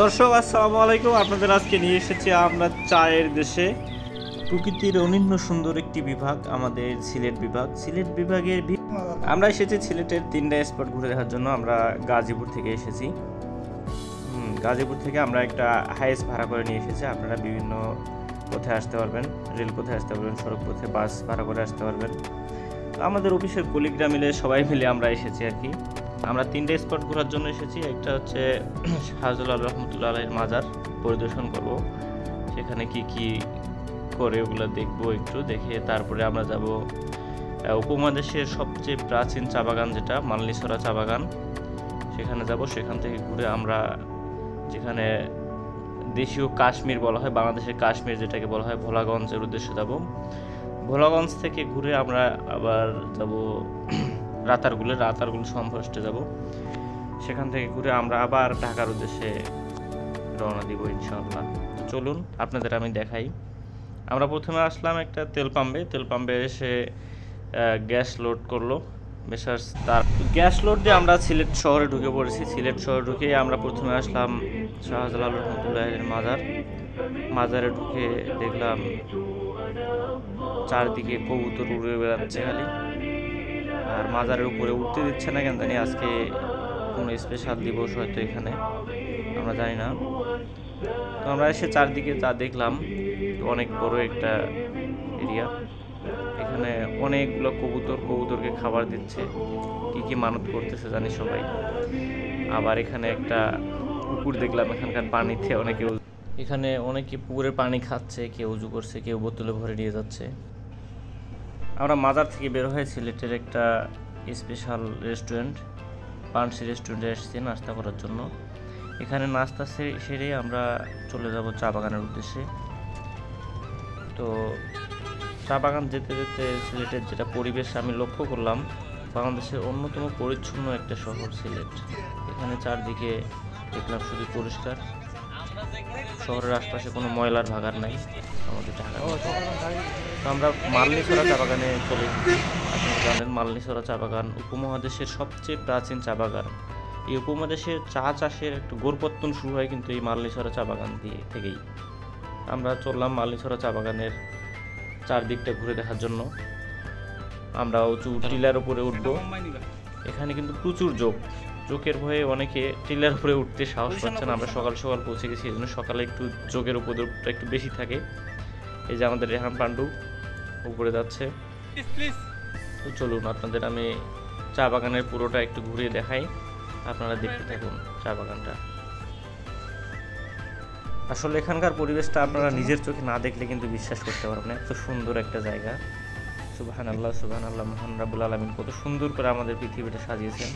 দর্শক আসসালামু আলাইকুম। আপনাদের আজকে নিয়ে এসেছি আমরা চায়ের দেশে। প্রকৃতির অনন্য সুন্দর একটি বিভাগ আমাদের সিলেট বিভাগ। সিলেট বিভাগের আমরা এসেছি সিলেটের 3টা স্পট ঘুরে দেখার জন্য। আমরা গাজীপুর থেকে এসেছি। গাজীপুর থেকে আমরা একটা হাইস ভাড়া করে নিয়ে এসেছি। আপনারা বিভিন্ন পথে আসতে পারবেন, রেলপথে আসতে পারবেন, সড়ক পথে বাস ভাড়া করে আসতে পারবেন। আমাদের অফিসের কলিগরা মিলে সবাই মিলে আমরা এসেছি আর কি। আমরা 3টে স্পট ঘোরার জন্য এসেছি। একটা হচ্ছে শাহজালাল রহমতুল্লাহ আলাইহির মাজার পরিদর্শন করব, সেখানে কি কি করে ওগুলো দেখবো, একটু দেখে তারপরে আমরা যাব উপমহাদেশের সবচেয়ে প্রাচীন চা বাগান যেটা মালনীছড়া চা বাগান, সেখানে যাব। সেখান থেকে ঘুরে আমরা যেখানে দেশীয় কাশ্মীর বলা হয়, বাংলাদেশের কাশ্মীর যেটাকে বলা হয়, ভোলাগঞ্জের উদ্দেশ্যে যাব। ভোলাগঞ্জ থেকে ঘুরে আমরা আবার যাব রাতারগুল সমফাস্টে যাব। সেখান থেকে ঘুরে আমরা আবার ঢাকার উদ্দেশ্যে রওনা দিব ইনশাআল্লাহ। চলুন আপনাদের আমি দেখাই। আমরা প্রথমে আসলাম একটা তেল পাম্পে এসে গ্যাস লোড করলো মেসার্স। তার গ্যাস লোড দিয়ে আমরা সিলেট শহরে ঢুকে পড়েছি। সিলেট শহরে ঢুকে আমরা প্রথমে আসলাম শাহজালাল রহমতুল্লাহের মাজারে ঢুকে দেখলাম চারদিকে কবুতর উড়ে বেড়াচ্ছে খালি, আর মাজারের উপরে উঠতে দিচ্ছে না কেন জানি। আজকে কোনো স্পেশাল দিবস হয়তো এখানে, আমরা জানি না। তো আমরা এসে চারদিকে যা দেখলাম, অনেক বড় একটা এরিয়া। এখানে অনেকগুলো কবুতরকে খাবার দিচ্ছে, কি মানত করতেছে জানি সবাই। আবার এখানে একটা পুকুর দেখলাম, এখানকার পানিতে অনেকে পুকুরের পানি খাচ্ছে, কেউ উজু করছে, কেউ বোতলে ভরে নিয়ে যাচ্ছে। আমরা মাজার থেকে বের হয়ে সিলেটের একটা স্পেশাল রেস্টুরেন্ট পানসি রেস্টুরেন্টে এসেছি নাস্তা করার জন্য। এখানে নাস্তা সেরে আমরা চলে যাব চা বাগানের উদ্দেশ্যে। তো চা বাগান যেতে যেতে সিলেটের যেটা পরিবেশ আমি লক্ষ্য করলাম, বাংলাদেশের অন্যতম পরিচ্ছন্ন একটা শহর সিলেট। এখানে চারদিকে দেখলাম শুধু পরিষ্কার, শহরের আশপাশে কোনো ময়লার ভাগার নাই আমাদের ঢাকা। তো আমরা মালনীছড়া চা বাগানে চলে এসেছি। আপনারা জানেন মালনীছড়া চা বাগান উপমহাদেশের সবচেয়ে প্রাচীন চা বাগান। এই উপমহাদেশের চা চাষের একটু গোড়পত্তন শুরু হয় কিন্তু এই মালনীছড়া চা বাগান থেকেই। আমরা চললাম মালনীছড়া চা বাগানের চারদিকটা ঘুরে দেখার জন্য। আমরা উঁচু টিলার উপরে উঠবো। এখানে কিন্তু প্রচুর জোকের ভয়ে অনেকে টিলার উপরে উঠতে সাহস পাচ্ছে না। আমরা সকাল সকাল পৌঁছে গেছি, এই জন্য সকালে একটু জোকের উপদ্রবটা একটু বেশি থাকে। এই যে আমাদের রেহান পান্ডু উপরে যাচ্ছে। তো চলুন আপনাদের আমি চা বাগানের পুরোটা একটু ঘুরিয়ে দেখাই, আপনারা দেখতে থাকুন চা বাগানটা। আসলে এখানকার পরিবেশটা আপনারা নিজের চোখে না দেখলে কিন্তু বিশ্বাস করতে পারবেন না। এত সুন্দর একটা জায়গা। সুবহানাল্লাহ, মহান রাব্বুল আলামিন কত সুন্দর করে আমাদের পৃথিবীটা সাজিয়েছেন।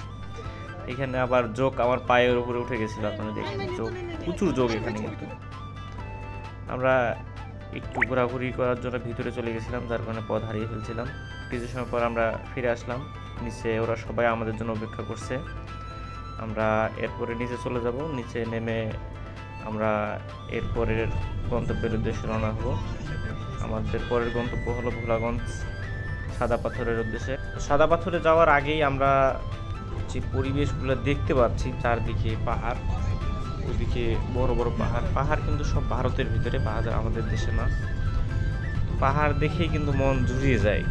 এখানে আবার জোক আমার পায়ের উপরে উঠে গেছিল, আপনারা দেখেন প্রচুর জোক এখানে। কিন্তু আমরা একটু ঘোরাঘুরি করার জন্য ভিতরে চলে গেছিলাম, যার কারণে পথ হারিয়ে ফেলছিলাম। কিছু সময় পর আমরা ফিরে আসলাম নিচে। ওরা সবাই আমাদের জন্য অপেক্ষা করছে। আমরা এরপরে নিচে চলে যাব। নিচে নেমে আমরা এরপরের গন্তব্যের উদ্দেশ্যে রওনা হব। আমাদের পরের গন্তব্য হলো ভোলাগঞ্জ সাদা পাথরের উদ্দেশ্যে। সাদা পাথরে যাওয়ার আগেই আমরা যে পরিবেশগুলো দেখতে পাচ্ছি, চারদিকে পাহাড়, ওইদিকে বড় বড় পাহাড় কিন্তু সব ভারতের ভিতরে, পাহাড় আমাদের দেশে না। পাহাড় দেখেই কিন্তু মন জুড়িয়ে যায়।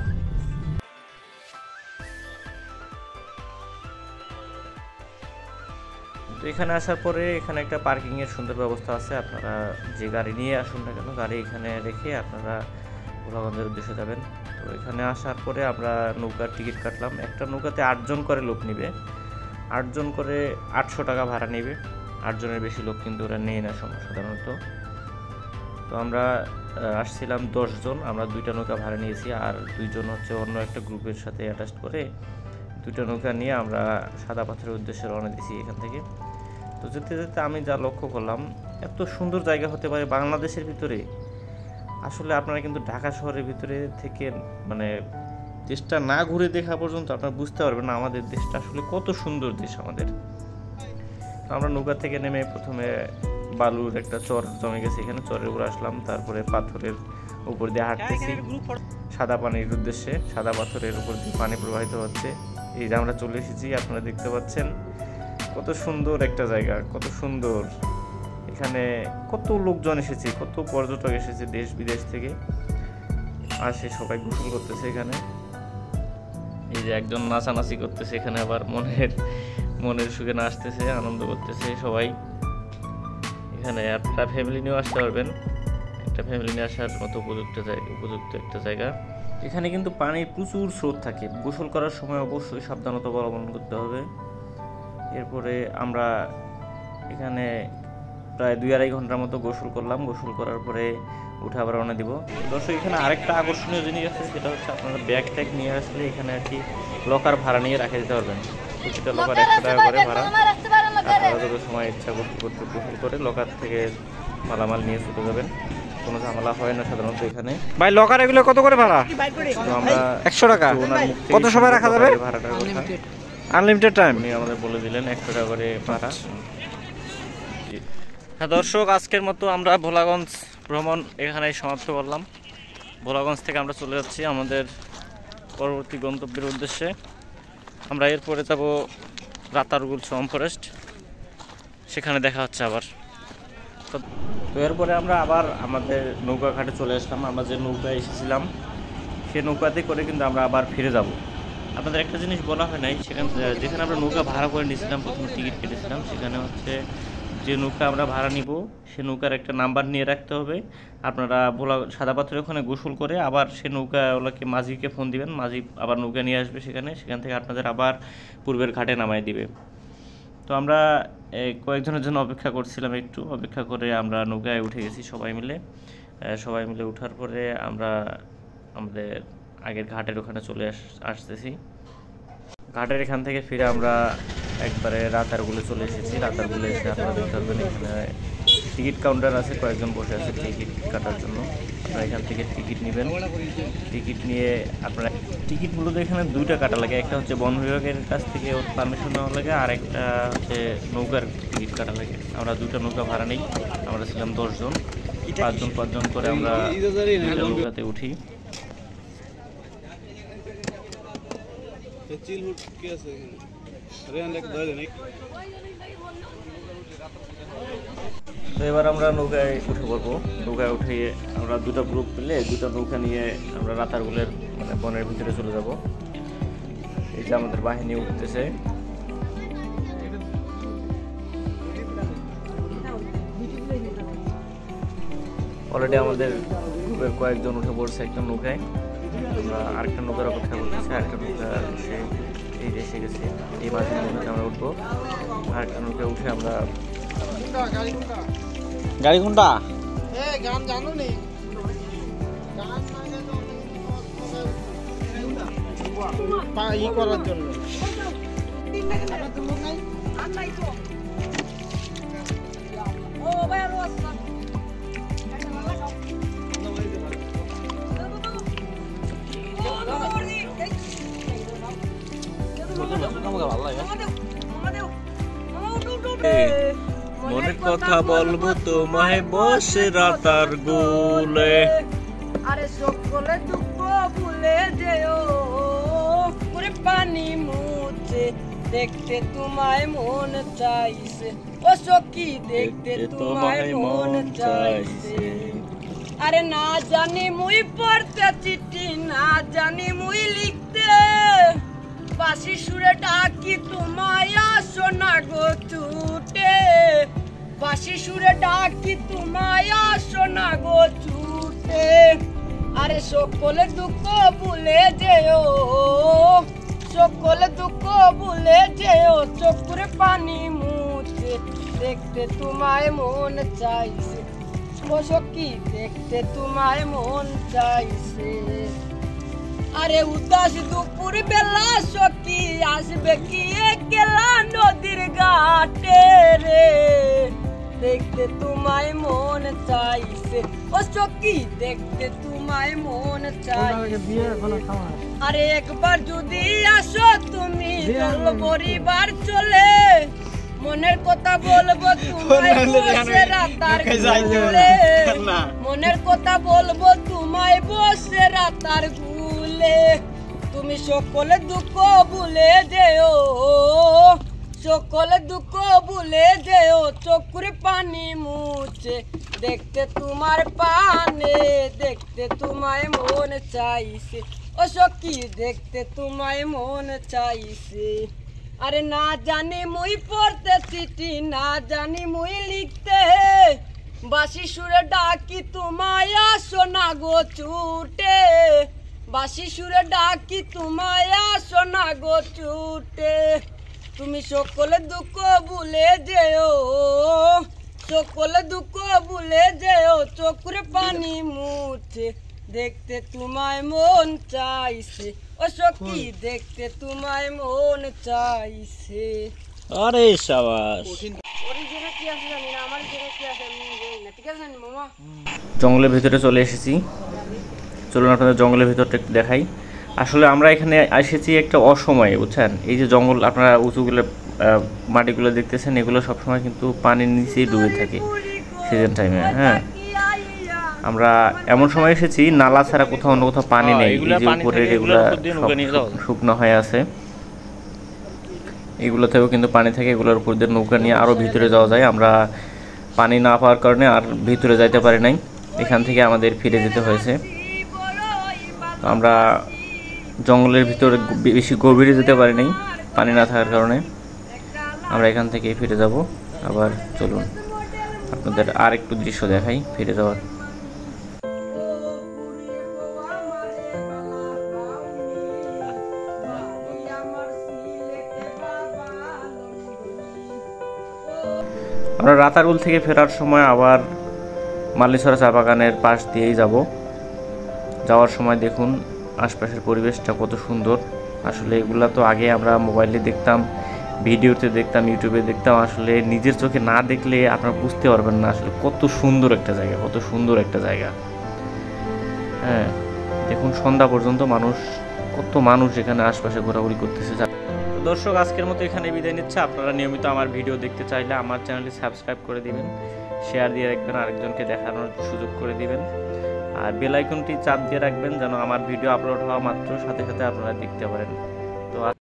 তো এখানে আসার পরে এখানে একটা পার্কিংয়ের সুন্দর ব্যবস্থা আছে। আপনারা যে গাড়ি নিয়ে আসুন না কেন, গাড়ি এখানে রেখে আপনারা ভোলাগঞ্জের উদ্দেশ্যে যাবেন। তো এখানে আসার পরে আমরা নৌকার টিকিট কাটলাম। একটা নৌকাতে 8 জন করে লোক নিবে, 8 জন করে 800 টাকা ভাড়া নেবে। 8 জনের বেশি লোক কিন্তু ওরা নেয় না সাধারণত। তো আমরা আসছিলাম 10 জন। আমরা 2টা নৌকা ভাড়া নিয়েছি, আর 2 জন হচ্ছে অন্য একটা গ্রুপের সাথে অ্যাটাচ করে 2টা নৌকা নিয়ে আমরা সাদা পাথরের উদ্দেশ্যে রওনা দিয়েছি এখান থেকে। তো যেতে যেতে আমি যা লক্ষ্য করলাম, এত সুন্দর জায়গা হতে পারে বাংলাদেশের ভিতরে। আসলে আপনারা কিন্তু ঢাকা শহরের ভিতরে থেকে মানে দেশটা না ঘুরে দেখা পর্যন্ত আপনারা বুঝতে পারবেন না আমাদের দেশটা আসলে কত সুন্দর দেশ আমাদের। আমরা নৌকা থেকে নেমে প্রথমে বালুর একটা চর জমে গেছে, এখানে চরের উপর আসলাম। তারপরে পাথরের উপর দিয়ে হাঁটতেছি সাদা পানির উদ্দেশ্যে। সাদা পাথরের উপর দিয়ে পানি প্রবাহিত হচ্ছে। এই যে আমরা চলে এসেছি, আপনারা দেখতে পাচ্ছেন কত সুন্দর একটা জায়গা, কত সুন্দর। এখানে কত লোকজন এসেছে, কত পর্যটক এসেছে দেশ বিদেশ থেকে আসে, সবাই গোসল করতেছে এখানে। এই যে একজন নাচানাচি করতেছে এখানে, আবার মনের সুখে নাচতেছে, আনন্দ করতেছে সবাই। এখানে আপনারা ফ্যামিলি নিয়েও আসতে পারবেন, একটা ফ্যামিলি নিয়ে আসার মতো উপযুক্ত একটা জায়গা। এখানে কিন্তু পানির প্রচুর স্রোত থাকে, গোসল করার সময় অবশ্যই সাবধানতা অবলম্বন করতে হবে। এরপরে আমরা এখানে প্রায় 2-2.5 ঘন্টার মতো গোসল করলাম। গোসল করার পরে উঠে আবার রওনা দিব। দর্শক, এখানে আরেকটা আকর্ষণীয় জিনিস আছে, সেটা হচ্ছে আপনারা ব্যাগ ট্যাগ নিয়ে আসলে এখানে আর কি লকার ভাড়া নিয়ে রেখে দিতে পারবেন। প্রতিটা লকার 100 টাকা করে ভাড়া। আপনারা যত সময় ইচ্ছা গোসল করে লকার থেকে মালামাল নিয়ে চলে যাবেন, কোনো ঝামেলা হয় না সাধারণত এখানে। ভাই লকার এগুলো কত করে ভাড়া? তো আমরা 100 টাকা। কত সময় রাখা যাবে? ভাড়াটার কথা আনলিমিটেড টাইম উনি আমাদের বলে দিলেন, 100 টাকা করে ভাড়া। হ্যাঁ দর্শক, আজকের মতো আমরা ভোলাগঞ্জ ভ্রমণ এখানেই সমাপ্ত করলাম। ভোলাগঞ্জ থেকে আমরা চলে যাচ্ছি আমাদের পরবর্তী গন্তব্যের উদ্দেশ্যে। আমরা এরপরে যাব রাতারগুল সোয়াম ফরেস্ট, সেখানে দেখা হচ্ছে আবার। তো এরপরে আমরা আবার আমাদের নৌকা ঘাটে চলে আসলাম। আমরা যে নৌকায় এসেছিলাম সেই নৌকাতে করে কিন্তু আমরা আবার ফিরে যাব। আপনাদের একটা জিনিস বলা হয় নাই, যেখানে আমরা নৌকা ভাড়া করে নিয়েছিলাম, প্রথমে টিকিট কেটেছিলাম, সেখানে হচ্ছে যে নৌকা আমরা ভাড়া নিব সে নৌকার একটা নাম্বার নিয়ে রাখতে হবে। আপনারা সাদা পাথরের ওখানে গোসল করে আবার সে নৌকাওয়ালাকে মাঝিকে ফোন দিবেন, মাঝি আবার নৌকা নিয়ে আসবে সেখান থেকে আপনাদের আবার পূর্বের ঘাটে নামাই দিবে। তো আমরা কয়েকজনের জন্য অপেক্ষা করছিলাম, একটু অপেক্ষা করে আমরা নৌকায় উঠে গেছি সবাই মিলে উঠার পরে আমরা আমাদের আগের ঘাটের ওখানে চলে আসতেছি। ঘাটের এখান থেকে ফিরে আমরা একবারে রাতারগুলে চলে এসেছি। রাতারগুলে এসে আপনারা দেখতে পারবেন এখানে টিকিট কাউন্টার আছে, কয়েকজন বসে আছে টিকিট কাটার জন্য। আপনারা এখান থেকে টিকিট নেবেন। টিকিট নিয়ে আপনারা টিকিট মূলত এখানে 2টা কাটা লাগে, একটা হচ্ছে বন বিভাগের কাছ থেকে পারমিশন নেওয়া লাগে, আর একটা হচ্ছে নৌকার টিকিট কাটা লাগে। আমরা 2টা নৌকা ভাড়া নিই, আমরা ছিলাম 10 জন, 5 জন করে আমরা নৌকাতে উঠি। তো এবার আমরা নৌকায় উঠে পড়বো। নৌকায় উঠে আমরা 2টা গ্রুপ মিলে 2টা নৌকা নিয়ে আমরা রাতারগুলের মানে বনের ভিতরে চলে যাব। এই যে আমাদের বাহিনী উঠতেছে। অলরেডি আমাদের গ্রুপের কয়েকজন উঠে পড়ছে একটা নৌকায়। আমরা আরেকটা নৌকার অপেক্ষা করতেছি, আরেকটা নৌকা এসে গেছে। এই মাঝে নৌকাতে আমরা উঠবো। আরেকটা নৌকায় উঠে আমরা গাড়ি কোনটা? গান জানো নি? ই করার জন্য মনের কথা বলবো তোমায় বসে রাতারগুলে, আরে সকলে দুঃখ ভুলে যেও, করে পানি মুছে দেখতে তোমায় মন চাইছে, ও সখী দেখতে তোমায় মন চাইছে। আরে না জানি মুই পড়তে চিঠি, না জানি মুই লিখতে, বাঁশি সুরে ডাকি তোমায় আসো না গো ছুটে, বাঁশি সুরে ডাকি তোমায় আসো না গো ছুটে। আরে সকলে দুঃখ ভুলে যেও, সকলে দুঃখ ভুলে যেও, চোখে পানি মুছে দেখতে তোমায় মন চাইছে, ও সখী দেখতে তোমায় মন চাইছে। আরে উদাস দুপুর বেলা সখী আসবে কি একলা নদীর ঘাটে রে, দেখতে তোমায় মন চাইছে, ও সখী দেখতে তোমায় মন চাইছে। আরে একবার যদি আসো তুমি চল পরিবার চলে, মনের কথা বলবো তোমায় বসে রাতারগুলে, মনের কথা বলবো তোমায় বসে রাতারগুলে। তুমি সকলে দুঃখ ভুলে যেও, সকলে দুঃখ ভুলে যেও চোখের পানি মুছে দেখতে তোমার পানে দেখতে তোমায় মন চাইছে ও সখী দেখতে তোমায় মন চাইছে আরে না জানি মুই পড়তে চিঠি না জানি মুই লিখতে বাসি সুরে ডাকি তোমায় আসো না গো ছুটে বাসি সুরে ডাকি তোমায় আসো না গো ছুটে তুমি সকলে দুঃখ ভুলে যেও সকলে দুঃখ ভুলে যেও চোখের পানি মুছে দেখতে তোমায় মন চাইছে ও সখী দেখতে তোমায় মন চাইছে আরে শাবাশ। ওর জায়গা কি আছে জানি না আমার জায়গা কি আছে আমি জানি না ঠিক আছে মামা জঙ্গলের ভিতরে চলে এসেছি, চলুন আপনাদের জঙ্গলের ভিতরটা একটু দেখাই। আসলে আমরা এখানে এসেছি একটা অসময়ে, বুঝছেন। এই যে জঙ্গল আপনারা উঁচুগুলো মাটিগুলো দেখতেছেন, এগুলো সবসময় কিন্তু পানির নিচেই ডুবে থাকে সিজন টাইমে। হ্যাঁ, আমরা এমন সময় এসেছি নালা ছাড়া কোথাও অন্য কোথাও পানি নেই। এই যে উপরের এগুলো শুকনো হয়ে আছে, এগুলোতেও কিন্তু পানি থাকে। এগুলোর উপর দিয়ে নৌকা নিয়ে আরও ভিতরে যাওয়া যায়। আমরা পানি না পাওয়ার কারণে আর ভিতরে যাইতে পারি নাই, এখান থেকে আমাদের ফিরে যেতে হয়েছে। তো আমরা জঙ্গলের ভিতরে বেশি গভীরে যেতে পারি নাই পানি না থাকার কারণে। আমরা এখান থেকে ফিরে যাব আবার। চলুন আপনাদের আর একটু দৃশ্য দেখাই ফিরে যাওয়ার। আমরা রাতারগুল থেকে ফেরার সময় আবার মালিছড়া চা বাগানের পাশ দিয়েই যাব। যাওয়ার সময় দেখুন আশপাশের পরিবেশটা কত সুন্দর। আসলে এগুলা তো আগে আমরা মোবাইলে দেখতাম, ভিডিওতে দেখতাম, ইউটিউবে দেখতাম। আসলে নিজের চোখে না দেখলে আপনারা বুঝতে পারবেন না আসলে কত সুন্দর একটা জায়গা, কত সুন্দর একটা জায়গা। হ্যাঁ, দেখুন সন্ধ্যা পর্যন্ত কত মানুষ এখানে আশপাশে ঘোরাঘুরি করতেছে। দর্শক, আজকের মতো এখানে বিদায় নিচ্ছে। আপনারা নিয়মিত আমার ভিডিও দেখতে চাইলে আমার চ্যানেলটি সাবস্ক্রাইব করে দিবেন, শেয়ার দিয়ে রাখবেন, আরেকজনকে দেখানোর সুযোগ করে দিবেন, আর বেল আইকনটি চাপ দিয়ে রাখবেন যেন আমার ভিডিও আপলোড হওয়া মাত্র সাথে সাথে আপনারা দেখতে পারেন। তো